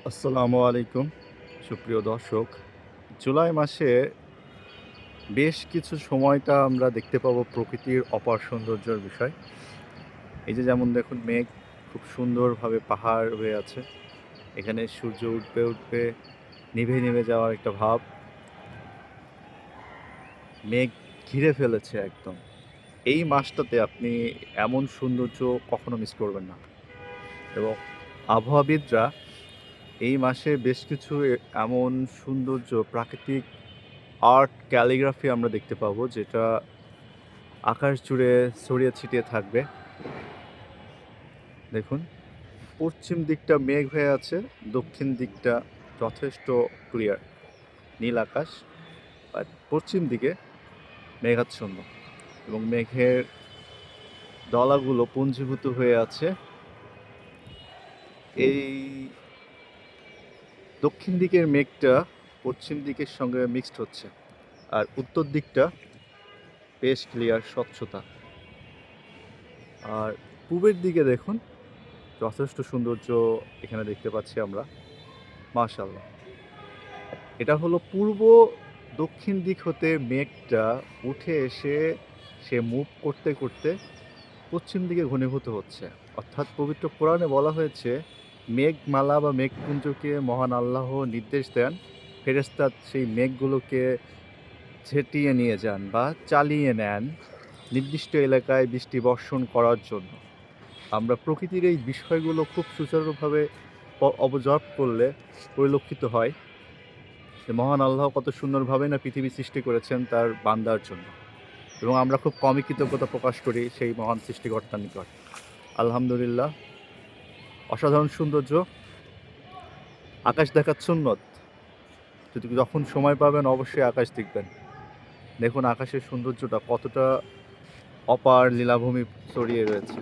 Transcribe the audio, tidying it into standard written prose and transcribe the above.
আসসালামু আলাইকুম সুপ্রিয় দর্শক। জুলাই মাসে বেশ কিছু সময়টা আমরা দেখতে পাবো প্রকৃতির অপার সৌন্দর্যের বিষয়। এই যে যেমন দেখুন মেঘ খুব সুন্দরভাবে পাহাড় হয়ে আছে। এখানে সূর্য উঠবে উঠবে নিভে নিভে যাওয়ার একটা ভাব। মেঘ ঘিরে ফেলেছে একদম। এই মাসটাতে আপনি এমন সৌন্দর্য কখনো মিস করবেন না। এবং আবহাওয়াবিদরা এই মাসে বেশ কিছু এমন সৌন্দর্য প্রাকৃতিক আর্ট ক্যালিগ্রাফি আমরা দেখতে পাবো, যেটা আকাশ জুড়ে ছড়িয়ে ছিটিয়ে থাকবে। দেখুন, পশ্চিম দিকটা মেঘ হয়ে আছে, দক্ষিণ দিকটা যথেষ্ট ক্লিয়ার নীল আকাশ, আর পশ্চিম দিকে মেঘাচ্ছন্ন এবং মেঘের দলাগুলো পুঞ্জীভূত হয়ে আছে। এই দক্ষিণ দিকের মেঘটা পশ্চিম দিকের সঙ্গে মিক্সড হচ্ছে, আর উত্তর দিকটা বেশ ক্লিয়ার স্বচ্ছতা। আর পূবের দিকে দেখুন, যথেষ্ট সৌন্দর্য এখানে দেখতে পাচ্ছি আমরা। মাশাআল্লাহ। এটা হলো পূর্ব দক্ষিণ দিক হতে মেঘটা উঠে এসে সে মুভ করতে করতে পশ্চিম দিকে ঘনীভূত হচ্ছে। অর্থাৎ পবিত্র কোরআনে বলা হয়েছে, মেঘমালা বা মেঘপুঞ্জকে মহান আল্লাহ নির্দেশ দেন ফেরেশতা সেই মেঘগুলোকে ঝেঁটিয়ে নিয়ে যান বা চালিয়ে নেন নির্দিষ্ট এলাকায় বৃষ্টি বর্ষণ করার জন্য। আমরা প্রকৃতির এই বিষয়গুলো খুব সুচারুভাবে অবজার্ভ করলে পরিলক্ষিত হয় যে মহান আল্লাহ কত সুন্দরভাবে না পৃথিবী সৃষ্টি করেছেন তার বান্দার জন্য, এবং আমরা খুব কমই কৃতজ্ঞতা প্রকাশ করি সেই মহান সৃষ্টিকর্তার নিকট। আলহামদুলিল্লাহ, অসাধারণ সৌন্দর্য। আকাশ দেখার সুন্নত, যদি যখন সময় পাবেন অবশ্যই আকাশ দেখবেন। দেখুন আকাশের সৌন্দর্যটা কতটা অপার লীলাভূমি ছড়িয়ে রয়েছে।